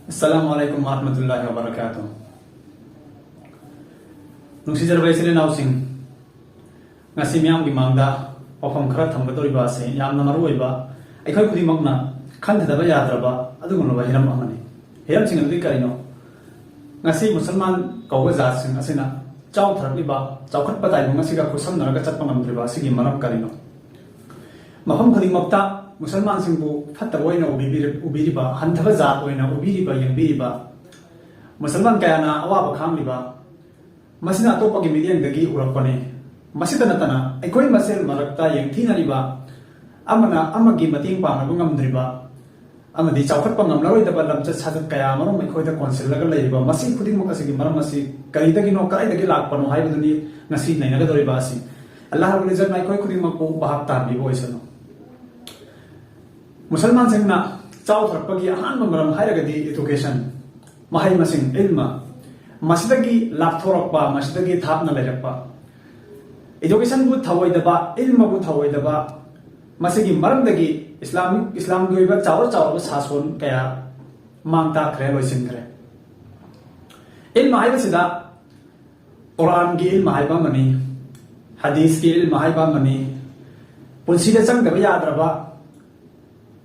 Assalamualaikum warahmatullahi wabarakatuh. Nungsijarbai sile nausing ngasi miyam gi mangda pafam khara thamgadori ba se yamna maru oiba aikhoi khudi magna khandadaba yadraba adugunba hiram amani hiram sing adi karino ngasi musalman kawga jat sing asina chaw tharli ba chawkhat patai ngasi ga khusam naraga chatpa ngamdri ba sigi maram karino mafam khadi makta musalman singbu fatta boina ubiri ba hanthaba jat boina ubiri ba yangbi ba musalman kayana awa ba khamli ba masina atopa gi median dagi urapane masida natana aikoi masel marakta yangthina riba amana amagi mating pa na ngamdri ba amadi chawkhat pa ngamlaroi da lamcha sadat kaya marom aikoi da konsil laga leiba masi khuding mo kasigi maram masi kai dagi no kai dagi lak pano hai buduni ngasi nai naga dori ba si allah rabbul izzat mai koi khuding mo ko bahak ta bi boisano musalman singna chaw tharpagi ahan maram hairagadi education mahai masing ilma masidagi lapthorokpa masidagi thapna lerakpa education bu thawaidaba ilma bu thawaidaba masigi maramdagi islam goiba chawar sason kaya mangta khre loisin khre ilma haiba sida quran gi ilma haiba mani hadith gi ilma haiba mani punsida changdaba yadraba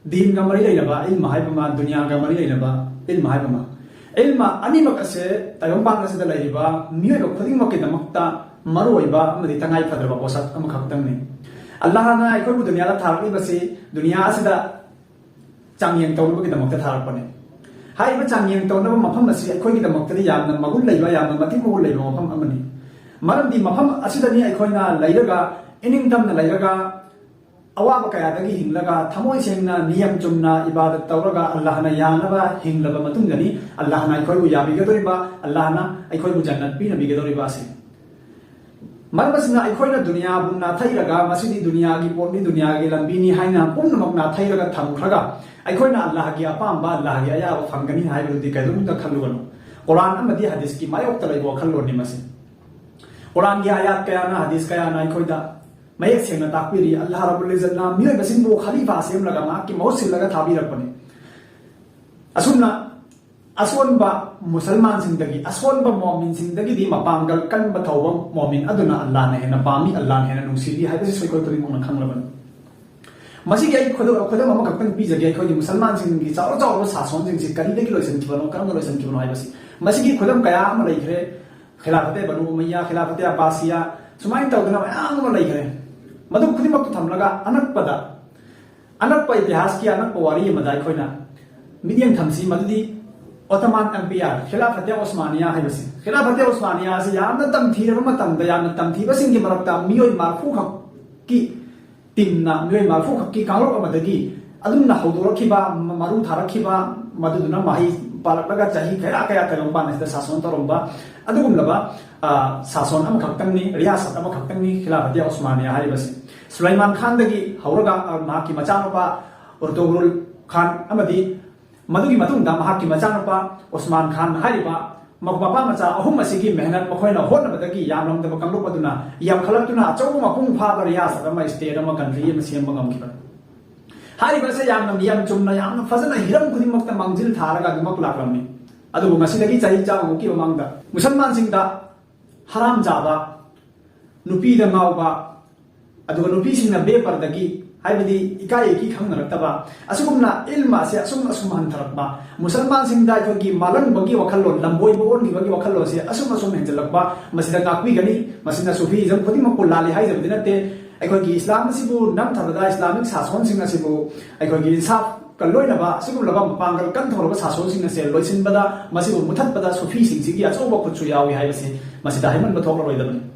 din ga mari leilaba ilma haiba ma dunya ga mari leilaba ilma haiba ma ilma animak ase tayombang ase da leiba miyo ga khuding mak da makta maroiba amadi tangai phadrba posat am khaktang ni allah na aikoi bu dunya la tharli basi dunya ase da changyeng tawba gi da makta tharak pane hai ba changyeng tawna ba mafam ase aikoi gi da makta yamna magul leiba yamna mati magul leiba mafam amani maram di mafam ase da ni aikoi na leiraga ining dam na leiraga awaba kaya dagi hinglaga thamoi sengna niyam chumna ibadat tawraga allah na yanaba hinglaba matungani allah na aikoi bu yabi gadoriba allah na aikoi bu jannat pi nabi gadoriba ase marmasna aikoi na dunya bunna thairaga masidi dunya gi ponni dunya gi lambini haina pumnamak na thairaga thamkhraga aikoi na allah gi apamba allah gi aya phangani haibu di kaidum da khalugano quran amadi hadis ki mayok talai bo khalloni masi quran gi ayat kaya na hadis kaya na aikoi da mayek sengna takpiri allah rabbul izzat na miyo basin bo khalifa sem laga ma ki mausil laga thabi rakpane asumna aswan ba musalman singdagi aswan ba mu'min singdagi di mapangal kan ba thawba mu'min aduna allah na hena pami allah na hena nungsili haibasi soi koi koi mo na khanglaban masi gai khodo mama kaktan pi jagi khoi musalman singi chaw sa son sing si kali dagi loisan kibano kam loisan kibano haibasi masi gi khodam kaya ma leikre khilafate banu umayya khilafate abbasiya sumai tawdana ayang ma leikre madu khudimak thamlaga anakpa itihas ki anakpa wari madai khoina midian thamsi madudi Ottoman Empire khilafate Osmaniya haibasi khilafate Osmaniya se yamna tamthira matam da yamna tamthiba singi marakta miyoi marfu khak ki timna miyoi marfu khak ki kangro amadagi adumna hodorokhiba maru tharakhiba maduduna mahi palaklaga chahi kaya kalomba nasida sason toromba adugumlaba sason am khaktangni riyasat am khaktangni khilafate Osmaniya haibasi Sulaiman Khan dagi hauraga mahaki machanapa Urtughrul Khan amadi madugi matungda mahaki machanapa Osman Khan hariba magpapa macha ahum asigi mehnat makhoina honabadagi yamlamda kanglup aduna yam khalatuna achaw mapung pha riyasat am state am country am siam ngamkiba hariba se yamna niyam chumna yamna fazana hiram khudimmakta mangjil tharaga dumak lakramni adubu ngasidagi chahi chamu ki mamangda musalman singda haram jaba nupi da ngawba aduga nupi singna be pardagi haibadi ikai ki khangnarataba asugumna ilma se asum hantarakba musalman singda jogi malang bagi wakhallon lamboi bon gi bagi wakhallon se asum henjalakba masida ngakwi gani masina sufi jam khodi makul lali hai jabdi nate aikoi islam sibu nam thabada islamic sason singna sibu aikoi insaf kalloinaba sigumlaba pangal kan thorba sason singna se loisinbada masibu muthatbada sufi singsi achoba khutsu yawi haibasi masida haiman bathokla roidabani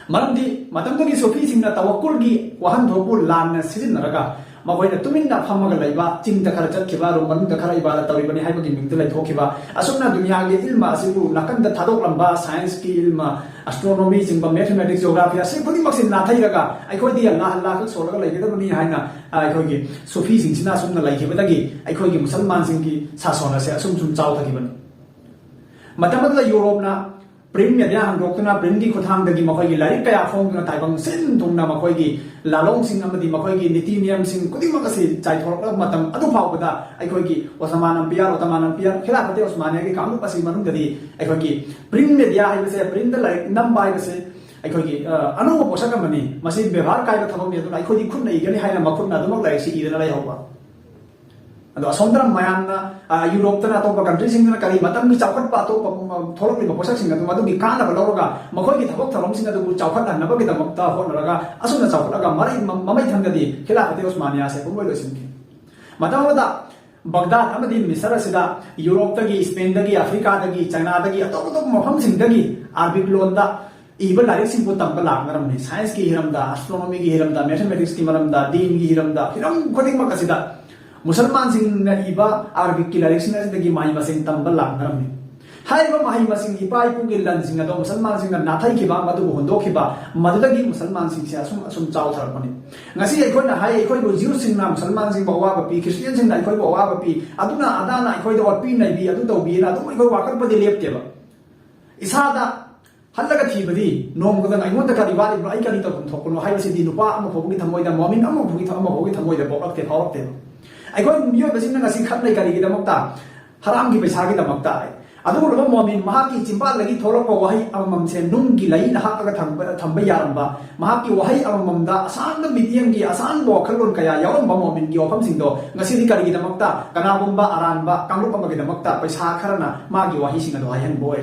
maramdi matamdagi sofi singna tawakkul gi wahan thopul lan sizinaraga magoina tuminna phamaga laiba chingda khara chatkiba ro manunda khara ibada tawibani haibagi mingda lai thokiba asumna dunya ge ilma asibu nakanda thadok lamba science ki ilma astronomy jingba mathematics geography asi khudi maksin na thairaga aikoi di allah ka soraga laigedabani haina aikoi gi sofi singsina sumna laikibadagi aikoi gi musalman singi sasona se asum chum chaw thakibani matamada europe na print media hangdokna print gi khuthangdagi makhoi larik kaya phongna taibang sin thungna makhoi gi lalong sing amadi makhoi gi niti niyam sing kudimaka si chai thorok matam adu phawda aikhoi gi Ottoman Empire khilafate Osmania gi kamu pasi manung dadi aikhoi gi print media haibase print like number haibase aikhoi gi anu posaka mani masi ବ୍ୟବହାର kai thawam ni aduna aikhoi gi khunna igani haina makhunna adumak lai si idana lai hoba ado asondram mayamna Europe tana to country sing na kari matam gi chawkhat pa to tholok ni posak sing adu madu gi kana baloroga makhoi gi thawak thalom sing adu chawkhat na ba gi damak ta hon raga asuna chawkhat mari mamai thangadi khilafate Osmania se pumoi losin ki matam da Baghdad amadi Misra sida Europe tagi Spain tagi Africa tagi China tagi atop atop mafam sing tagi Arabic lon da iba larik sing putam balak ngaram ni science ki hiram da astronomy ki hiram da mathematics ki maram da din ki hiram da hiram khodik makasida Musalman sing na iba Arabic ki larik sing dagi mai masing tambal lang ngaram ni hai ba mai masing ipa ipu ki lan sing ado Musalman sing na thai ki ba madu hondo ki ba madagi Musalman sing sia asum chaw thar pani ngasi aikoi na hai aikoi go jiu sing na Musalman sing bawa ba pi Christian sing na aikoi bawa ba pi aduna adana aikoi do pi nai bi adu to bi na adu aikoi wakar pa de lep te ba isada halaga thi badi nom ko na ingon ta kari wali ai kari to thokno hai si di nupa am phogi thamoi da momin am phogi thamoi da bokak te phawak te aikoi miyo basin na ngasi khat nei kari gi damak ta haram gi paisa gi damak ta adu lo momin mahaki chimbal lagi thorok ko wahi amam se nung gi lai na haka thamba yaramba mahaki wahi amam da asan na mityang gi asan bo khalon kaya yawan ba momin gi ofam sing do ngasi di kari gi damak ta kana bomba aran ba kanglu pa gi damak ta paisa kharana ma gi wahi sing do hayan boy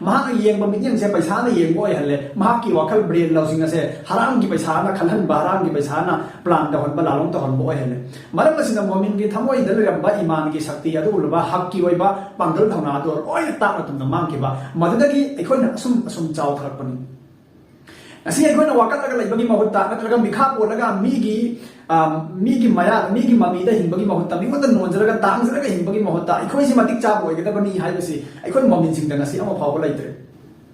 mahaki yeng ba mityang se paisa na yeng boy halle mahaki wakhal brain lo sing ase haram gi paisa na khalhan ba haram gi paisa na plan da hon ba lalong to hon boy halle maram sing momin gi thamoi da ramba iman gi shakti adu lo ba hak ki oi ba pangal thona do oi ta na tum na mang ki ba madagi aikoi na asum chaw thar pani asi aikoi na wakat laga lai bagi mahutta natraga mikha po laga mi gi maya mi gi mami da hin bagi mahutta mi mata non jaraga tang jaraga hin bagi mahutta aikoi si matik cha boy ga bani hai basi aikoi mamin sing da ngasi ama phaw lai tre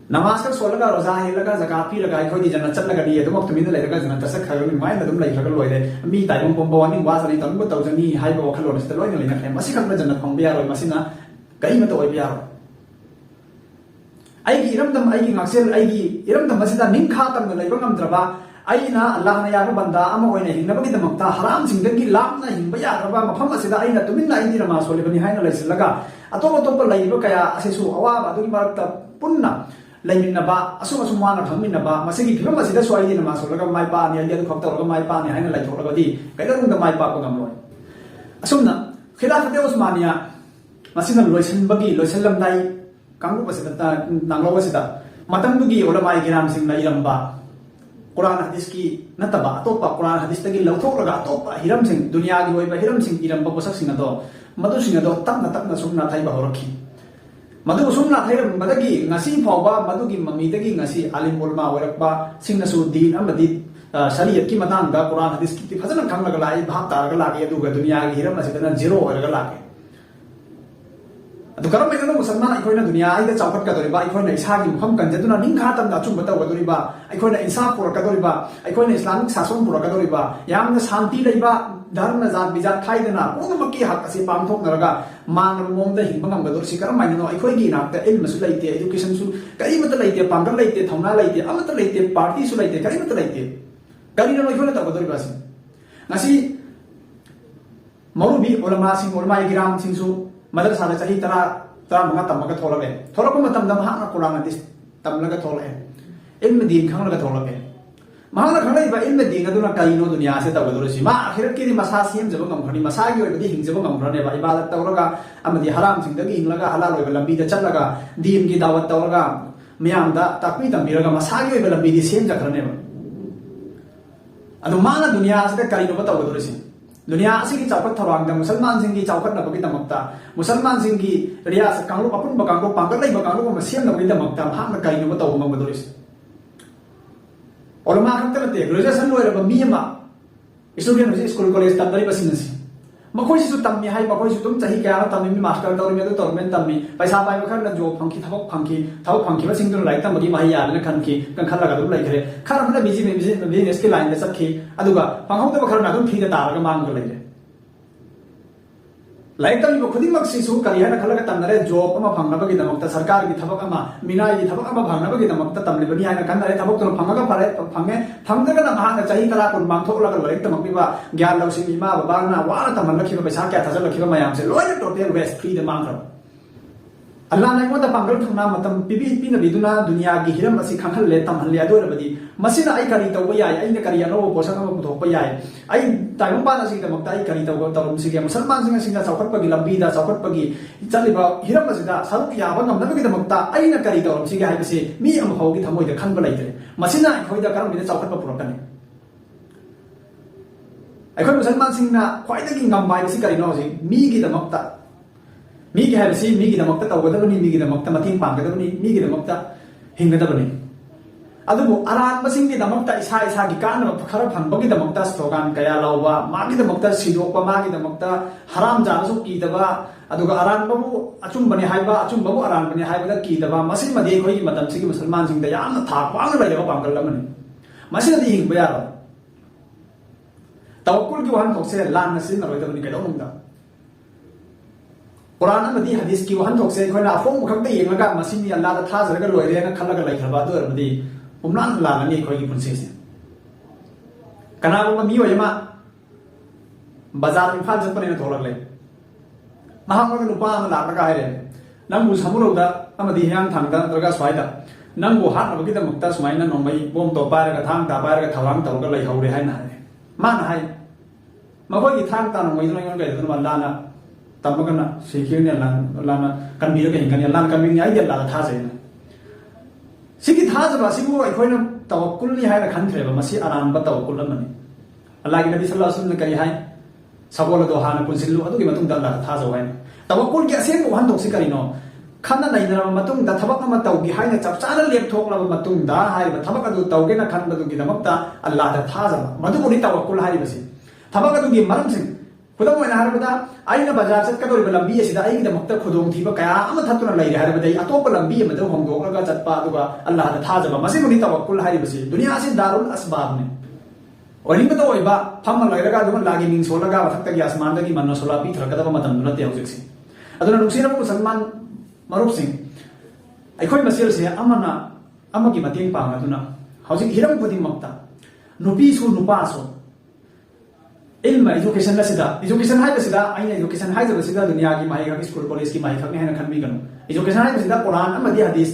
namas ka solaga roza he laga zakat pi laga aikoi di jana chat laga di adum tumi lai laga jana tasak khaga mi mai na dum lai laga loi le mi tai bom bom bawani wa sari tam ko tawjani hai ba wakhalon sta loi na khem masi khan na jana phang bia roi masina kai ma to oi bia aigi iramdam aigi ngaksel aigi iramdam masida ningkha tam na leiba ngamdraba aina Allah na yaga banda ama oina hinna bagi damakta haram singdagi lamna himba yaraba mafam asida aina tuminna aini rama sole bani haina laislaga atop atop leiba kaya asesu awaba adugi marakta punna laiminna ba asum wana thamminna ba masigi phibam asida swai na ma solaga mai pa ni ali adu khokta roga mai pa ni haina lai tholaga di kaidarung da mai pa ko gamloi asumna khilafate Osmania masina loisan bagi loisalam nai Kanggu pasida nanglo pasida matam tugi ulama ikiram sing na iramba Quran hadis ki nataba atopa Quran hadis tagi lauthok laga atopa hiram sing dunia gi hoiba hiram sing iramba posak sing ado madu sing ado takna sumna thai ba horakhi madu sumna thai madagi ngasi phawba madu gi mami dagi ngasi alim ulama orakba sing nasu din amadi sariyat ki matang da Quran hadis ki phajana khang laga lai bhab tar laga lagi adu ga dunia gi hiram asida zero laga lagi adu karam mai no musalman aikoi na dunia ai da chawkat ka dori ba aikoi na isa gi mukham kan jaduna ningkha tam da chum bataw dori ba aikoi na insaf pura ka dori ba aikoi na islamic sason pura ka dori ba yamna shanti lei ba dharma zat bijat khai dena ong makki hak ase pam thok naraga mang mom da hing bangam ga dor si karam mai no aikoi gi nak ta ilm su leite education su kai mata leite pangal leite thongna leite amata leite party su leite kai mata leite kali no aikoi na ta dori ba si ngasi marubi ulama ikiram sing su madrasa da chahi tara manga tamaga tholage tholako matam da mahana Quran hadis tamlaga tholage ilm din khang laga tholage mahana khangai ba ilm din aduna kaino dunia se tawadorosi ma akhirat ki masa siem jaba ngam khani masa gi oi hing jaba ngam rane ba ibadat tawraga amadi haram sing da gi inglaga halal oi lambi da chalaga din gi dawat tawraga miyam da takwi tamiraga masa gi oi lambi di sem jakrane ba adu mana dunia se da kaino ba tawadorosi dunia asigi chawkat thorang da musalman sing gi chawkat na bagi damakta musalman sing gi riya sa kanglu apun ba kanglu pangkat lai ba kanglu ma siam na bagi damakta ha na kai no ba taw ma badoris olama khamta te graduation loi ba mi ma student bi school college tam dari basinasi makhoi si tammi hai makhoi si tum chahi kya tammi mi master dor me do torment tammi paisa pai ba khan na job phangki thawak phangki ba singdun lai tam gi mai ya na khan ki kan khala ga dum lai khare khara na business ki line da sakhi aduga panghau da ba khara na dum thi da tar ga mang ga lai लाइक तमीब खुदिमक्सिसु करी है खलग तमनरे job अमा फंगनबगी दमक्ता सरकार की थबक अमा मिनाई की थबक अमा फंगनबगी दमक्ता तमलिबनी है कन्नरे थबक तो फंगगा फरे फंगे फंगदगा ना महान चाही तला कुन मांगथोकलग लाइक तमक्बिबा ज्ञान लौसिंग इमा बाबाना वाना तमलखिबा पैसा क्या थजलखिबा मयाम से लोइन टोटल वेस्ट फ्री द मांगरो अल्लाह ने मोदा पांगल थुना मतम पिबी पिन बिदुना दुनिया की हिरम असि खंगल तमहल अदोरबदी मसिना आई करी तौब याय आई करी अनो पोषण अमा पुथोप याय आई ताइम पान असि दमक्ता आई करी तौब तौम सिगे मुसलमान सिंग सिंग चौखटपगी लंबीदा चौखटपगी चलिबा हिरम असिदा सरुक याबा ngमनबगी दमक्ता आई न करी तौम सिगे हाइबसे मी अम हौगी थमोइदा खंगबा लाइते मसिना अखोइदा करमबिदा चौखटपा पुरकने अखोइ मुसलमान सिंगना ख्वाइदगी ngमबाइबसि करिनो हजि मी की दमक्ता मी की है मी की दमक्ता तौगदबनी मी की दमक्ता मथिंग पांगदबनी मी की दमक्ता हिंगदबनी अदुबो अरानबसिंग की दमक्ता इसा इसा की कान खरा फंबगी दमक्ता स्लोगान कया लाउबा मागी दमक्ता सिदोकपा मागी दमक्ता हराम जानसु कीदबा अदुगा अरानबबु अचुंबनी हाइबा अचुंबबु अरानबनी हाइबदा कीदबा मसिन मदे खोई मतम सिगी मुसलमान सिंग दा यामना थाक वांग लैबा पांगल लमनी मसिन दी हिंगबा यारो तवक्कुल की वहन थोकसे लान नसिन नरोइदबनी कैदौनुंदा कुरान अमदी हदीस की वहन थोकसे खोइना अफोंग खक्ता येंगलगा मसिन अल्लाह दा थाजरगा लोइरेना खल्लगा लैखरबा दोरबदी उमलान लानी अखोई पुंसीसे कनागुम मी ओयमा बाजार इम्फाल चतपने थोलगले महामग नुपा अमा लाकगा हाइरे नंगु समुरौदा अमदी हियां थांगदा नरगा स्वाइदा नंगु हाटनबगी दमक्ता सुमाइना नोंमै बोम तो पारगा थांग ता पारगा थवांग तौरगा लैहौरे हाइना हाइ माना हाइ मखोई थांग ता नोंमै नोंमै गैदन लाना तमगना सिखिने लाना कनबिरगा हिंगनि लाना कनबिनि आइदे लाना थाजेना सिगी थाजबा सिगु अखोइना तवक्कुलनि हाइना खनख्रेबा मसि अरानबा तवक्कुल अमनि अल्लाह की नबी सल्लल्लाहु अलैहि वसल्लम करी हाइ सबोल दो हाना पुनसिल्लु अदुगी मतुंग दा अल्लाह थाजो हाइ तवक्कुल की असेंग वहन तोक्सि करिनो खन्ना नैनरबा मतुंग दा थबक अमा तौगी हाइना चपचाना लेपथोकलबा मतुंग दा हाइबा थबक अदु तौगेना खनबदुगी दमक्ता अल्लाह दा थाजबा मदुबुनि तवक्कुल हाइबसि थबक अदुगी मरमसिंग खुदम ओइना हारबदा आइना बाजार चतकदोरिबा लंबी असिदा आइगी दमक्ता खुदोंग थीबा कया अमा थतुना लैरे हारबदai अतोप लंबी अमदा होंगदोकलगा चतपा अदुगा अल्लाह दा थाजबा मसिमुनि तवक्कुल हाइबसि दुनिया से दारुल असबाब ने ओरिबदा ओइबा फम्मा लैरगा दुमा लागी मिंग सोलगा मथक्तगी आसमानदगी मन्नो सोला पी थरकदबा मतम दुनते हौजिक्सि अदुना नुसिरबा मुसलमान मरुपसिंग अखोइ मसेलसे अमना अमगी मतेंग पांगदुना हौजिक हिरम खुदिमक्ता नुपीसु नुपासु इल्म एजुकेशन एजुकेशन एजुकेशन दुनिया की माही स्कूल कॉलेज की माही खकने है खनबी गनो एजुकेशन कुरान अमदी हदीस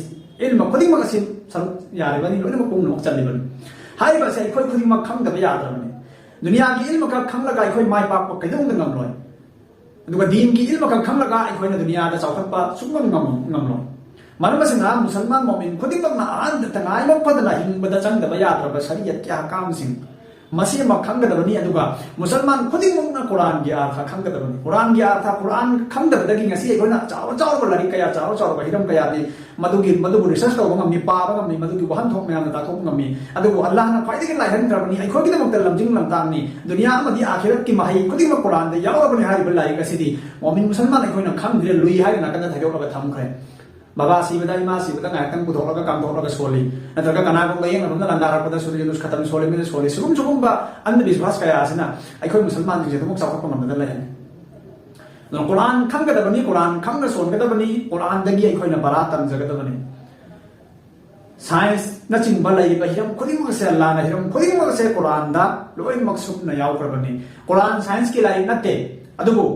इल्म खुदिमक असिम सरुक यारेबनी लोइनमक पुंगनो चलिबनी हाइबसे अखोइ खुदिमक खंगदबा यादरबनी दुनिया की इल्म का खंगलगा अखोइ माय पाक कैदोंग ngमलोय अदुगा दीन की इल्म का खंगलगा अखोइना दुनिया दा चौखटपा सुगम ngमलोय मरमसिना मुसलमान मोमिन खुदिमकना आंद तंगाय मपदना हिंबदा चंगदबा यादरबा शरीयत क्या कामसिंग मसी खंगदबनी अदुगा मुसलमान खुदिमुकना कुरान की अर्थ खंगदबनी कुरान की अर्थ कुरान खंगदबदगी ngasi अखोइना चाव चाव लरी कया चाव चाव हिरम कया दि मदुबु रिसर्च तौब ngमि पाबा ngमि मदुगी वहन थोक मयाम ताथोक ngमि अदुगु अल्लाह ना ख्वाइदगी लाइहनद्रबनी अखोइगी दमक्ता लमजिंग लमतांगनि दुनिया अमदि आखिरत की माही खुदिमक कुरान दा यावरबनी हारिबा लाइक असिदि मोमिन मुसलमान अखोइना खंगदे लुई हाइना कदा थायोकलगा थमख्रे बाबा सिबदा इमा सिबदा गायतन पुथोलगा कामथोलगा सोली नत्रगा कनागुंगा येंगनमना लंदारपदा सूर्य दुस खतम सोली मिने सोली सुगुम सुगुमबा अंधविश्वास कया आसिना अखोइ मुसलमान जिसे तमुक सावखप ngमदा लायन कुरान खंगदबनी कुरान खंग सोनगदबनी कुरान दगी अखोइना बरा तमजगदबनी साइंस नचिंबा लैबा हिरम खुदिमक से अल्लाह ना हिरम खुदिमक से कुरान दा लोइन मकसुद न यावकरबनी कुरान साइंस की लाइन नते अदुबो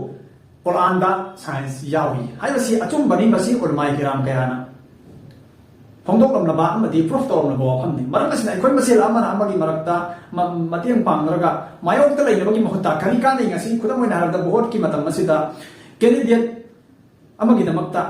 कुरान दा साइंस यावी हाइबसी अचुंबनी मसी उलमाई किराम कयाना फोंदोकलमनबा अमदी प्रूफ तौरनबा वफमनि मरमसिना अखोइ मसेल अमना अमगी मरक्ता मतेंग पांगरगा मायोक्ता लैनबगी महुत्ता करी कानै ngasi खुदम ओइना हारदा भोट की मतम मसिदा कैंडिडेट अमगी दमक्ता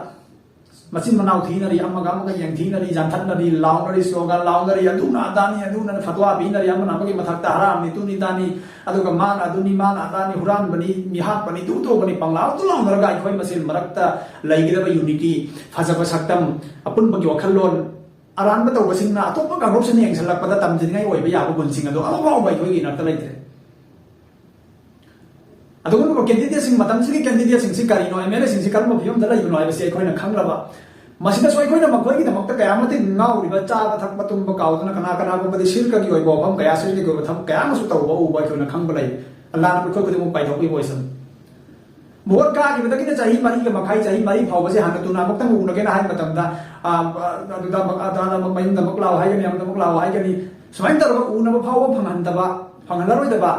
मचिन मनाव थीनरी अमगा अमगा यंग थीनरी जानथनरी लाउनरी स्लोगन लाउनरी अदुना अदानी अदुना फतवा बीनरी अमना अमगी मथक्ता हराम नि तुनि दानी अदुगा मान अदुनि मान अदानी हुरान बनी मिहाक बनी दुतो बनी पंगलाव तु लाउनरगा अखोइ मसेल मरक्ता लैगिदबा यूनिटी फजबा सक्तम अपुनबगी वखल्लोन अरानबा तौबसिंगना अतोपा कांग्रोपसन येंगसलकपदा तमजिनिङाइ ओइबा याबा गुनसिंग अदो अमबाउबा अखोइगी नर्ता लैत्रे अदुगुनबा कैंडिडेटसिंग मतमसिगी कैंडिडेटसिंग सि करिनो एमएलए करम फियमदा लैबनो हाइबसे अखोइना खंगलबा मसिदा सोइखोइना मखोइगी दमक्ता कयामति ngauriba चाबा थकपा तुमबा काउदना कना कना गुबदि शिरकगी ओइबा वफम कया सिरकगी ओइबा थम कया मसु तौबा उबा अखोइना खंगबा लै अल्लाह ना खोइ खुदिमु पाइथोकि बोइसन भोट काखिबदगी चाही मरी का मखाई चाही मरी फावसे हाना तुना मक्तंग उनगेना हाय मतमदा मयुम दमक लाव हाय गनी दमक लाव हाय गनी सुमाइन तरब उनब फाव फंगहनदबा फंगहनरोइदबा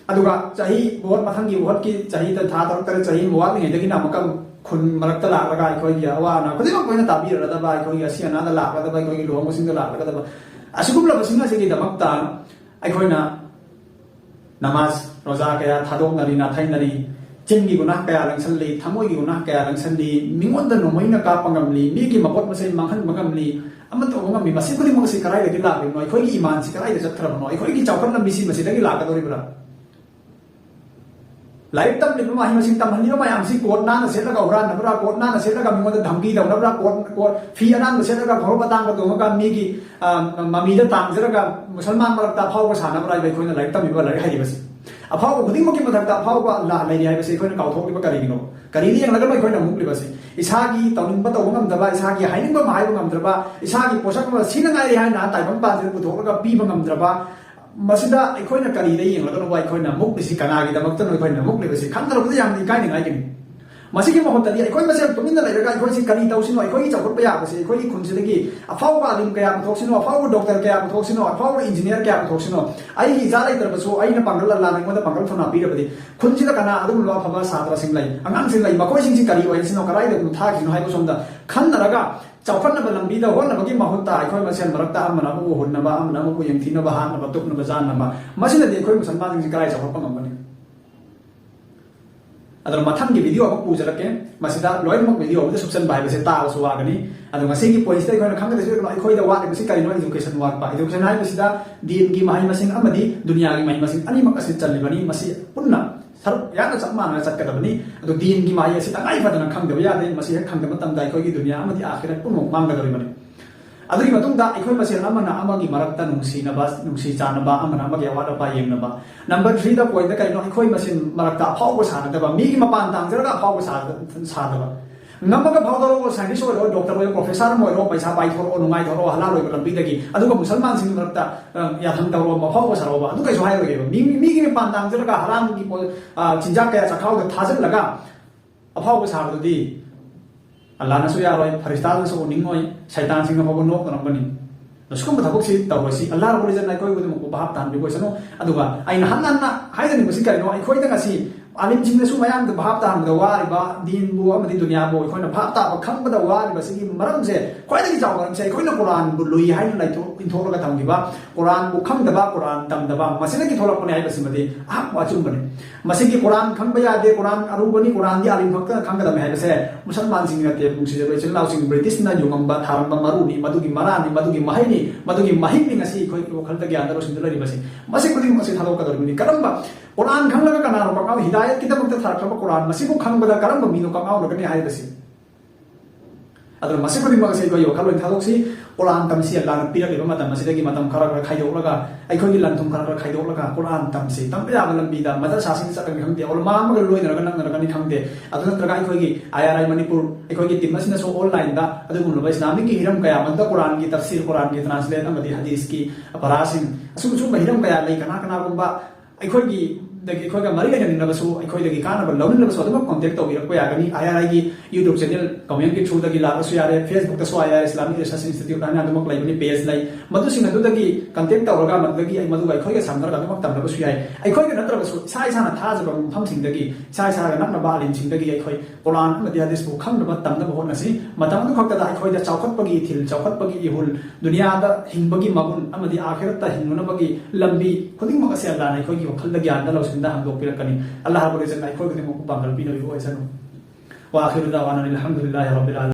अदुगा चाही भोट मथंगी भोट की चाही था तरक चाही मोवालिंगेदगी नामकम खुन मरक्ता लागा अखोई अवाना खुदिमक कोइना ताबीरदबा अखोई असियानादा लागादबा अखोई लोहमसिंग लागादबा असिगुमलबसिंग असिगी दमकता अखोइना नमाज रोजा कया थादोंनरी नाथाइनरी चिंगी गुनाह कया लंगसनली थमोगी गुनाह कया लंगसनली मिंगोंदा नोमैना कापंगमली मीगी मपोट मसे मांगहन मगमली अमत ओगमली मसे खुदिमक मसे कराइदगी लाबिनो अखोई ईमान से कराइदा चत्रबनो अखोई चावखन लंबिसी मसेदगी लागादोरिबरा लाइफ तम लिबा माही मसिंग तम हलिनो मायाम सि कोट नाना सेलगा उरान नबरा कोट नाना सेलगा मिंगोंदा धमकी दवनबरा कोट फी अनान सेलगा घरो बतांग दोमगा मीगी ममीदा तांगजरगा मुसलमान मरक्ता फावगा सानबरा अखोइना लाइफ तम लिबा लाइक हाइबसी अफाव खुदिमकी मथक्ता अफावबा ला लैरि हाइबसे अखोइना काउथोकलिबा करिगिनो करिदि यंगलगा अखोइना मुक्लिबसे इसागी तौनिंगबा तौबंगमदबा इसागी हाइनिंगबा माहाइबा ngमद्रबा इसागी पोषकमा सिनंगाइ हाइना ताइबम पाजर पुथोकलगा पीबा ngमद्रबा मसिदा अखोइना करिदि यंगलगा अखोइना मुक्लिसि कनागी दमक्ता अखोइना मुक्लिबसे खंदरबदि यामनि काइनिंगाइगिनि मसिगी महत्तदि अखोइ मसे तुमिना लैरगा अखोइसि करि तौसिनो अखोइ चावखटपा याबसे अखोइ खुनसिदगी अफावबा आलिम कया पुथोक्सिनो अफावबा डॉक्टर कया पुथोक्सिनो अफावबा इंजीनियर कया पुथोक्सिनो आई इजा लैतरबसो आइना पांगल लानंगोदा पांगल थोना पीरबदि खुनसिदा कना अदुम लो अफाबा सात्रसिंग लै अंगांसिंग लै मखोइसिंगसि करि ओइसिनो कराइदा थागिनो हाइबसोमदा खन्नरगा चावखनब लंबीदा होनबगी महुत्ता अखोइ मसेन मरक्ता अमनाबु होनबा अमनाबु यंथिनबा हानबा तुकनबा जानबा मसिनदि अखोइ मुसलमानसिंगसि कराइ चावखटपा ngमबनि अदर मथंगी वीडियो अमक पुजरके मसिदा लोइनमक वीडियो अमद सब्सन बाइबसे तावसु वागनी अदर मसिगी पॉइंट्स अखोइना खंगदसु अखोइदा वागबसि करिनो एजुकेशन वागपा एजुकेशन हाइबसिदा दीन की माहि मसिंग अमदी दुनिया की माहि मसिंग अनिमक असि चललिबनी मसि पुन्ना सर याना चपमाना चक्कदबनी अदो दीन की माहि असि तंगाइ फदना खंगदब यादे मसि हेक खंगदब तंदा अखोइगी दुनिया अमदी आखिरत पुन्नो मांगदरिबनी अदुगी मतुंगदा अखोइ मसेन अमना अमगी मरक्ता नुंसीनबा नुंसी चानबा अमना अमगी अवादबा येंगनबा नंबर 3 दा पॉइंट दा करिनो अखोइ मसेन मरक्ता अफावबा सानदबा मीगी मपान तांगजरगा अफावबा सादबा नमगा फावदरो साइंटिस्ट ओरो डॉक्टर ओरो प्रोफेसर मोरो पैसा पाइथोरो नुंगाइ थोरो हलाल ओइबा लंबीदगी अदुगा मुसलमान सिंग मरक्ता याथं तरो मफावबा सारोबा अदु कैसो हाइबगे मीगी मपान तांगजरगा हराम की चिंजा कया चखावदा थाजलगा अफावबा साबदुदी अल्लाह नसु यारोय फरिस्ताल नसु निंगोय शैतान सिंग फबो नोक नंबनी नसुकुम थबोक्सि तवसी अल्लाह रब्बुल इज्जत नाय कोइ गुदम को भाब तान बिगोसनो अदुगा आइन हन्नना हाइदनि मुसि करिनो अखोइदा गसि आलिम सिंगसु मयाम द भाब तान द वारिबा दीन बु अमदि दुनिया बु अखोइना भाब ताब खंबदा वारिबा सिगी मरमसे खोइदगी जावरमसे अखोइना कुरान बु लुइ हाइन लाइथो इनथोरगा तंगिबा कुरान बु खंगदबा कुरान तमदबा मसिनगी थोलकपने हाइबसिमदि आप वाचुमबने मसिगी कुरान खंबा यादे कुरान अरुबनी कुरान दि आलिम भक्त खंगदम हाइबसे मुसलमान सिंग नते पुंसिजे लोइचिन लाउसिंग ब्रिटिश ना युगंबा थारंबा मरुनी मदुगी मरानी मदुगी महिनी मदुगी महिनी ngasi khoi वखलदा ज्ञान दरो सिंदल रिबसि मसे कुदि मसे थालोकदरनि करंबा कुरान खंगलगा कनारो पकाव हिदायत किदमक थारखबा कुरान मसिबु खंगबदा करंबा मिनो कमाव लगनि हाइबसि अदर मसे कुदि मसे खoi वखलोइ थालोक्सि कुरान तमसि अल्लाह पिरलिबा मतम मसिदगी मतम खरा खाइदोलगा अखोइगी लंथुम खरा खाइदोलगा कुरान तमसि तमपया लंबीदा मदरसा सिंग चकन खंगते ओलमा मग लोइनरगा नंगरगनि खंगते अदु नत्रगा अखोइगी आईआरआई मणिपुर अखोइगी टिमसिना सो ऑनलाइन दा अदुगुन इस्लामिक की हिरम कया मद कुरान की तफसीर कुरान की ट्रांसलेट अमदि हदीस की परासिंग असुम सुम हिरम कया लई कना कना गुंबा अखोइगी दगी अखोइगा मरि लेनबसु अखोइदगी कानबा लौनबसु अदुम कांटेक्ट तौबिरकपा यागनी आईआरआई की यूट्यूब चैनल कमेंट की थ्रू दगी लागसु यारे फेसबुक तसु आईआरआई इस्लामिक रिसर्च इंस्टीट्यूट आना अदुमक लाइबनी पेज लाई मदुसिंग अदुदगी कांटेक्ट तौरगा मदगी आई मदुगा अखोइगा सामनरगा अदुमक तमनबसु याय अखोइगा नत्रबसु इसा इसाना थाजबा मफमसिंगदगी इसा इसागा नकनबा आलिमसिंगदगी अखोइ कुरान अमदि हदीस बु खंगनबा तमनबा होनसि मतमदु खक्तदा अखोइदा चावखटपगी इथिल चावखटपगी इहुल दुनियादा हिंबगी मगुन अमदि आखिरतता हिंगुनबगी लंबी खुदिंगमक असे अल्लाह नै अखोइगी वखलदा ज्ञान दा लौसिंदा हमदोपिरकनि अल्लाह रब्बुल इज्जत नाय खोगनि मको पांगल पिनो इबो ऐसनो वा आखिरु दावाना अल्हम्दुलिल्लाहि रब्बिल आलमीन।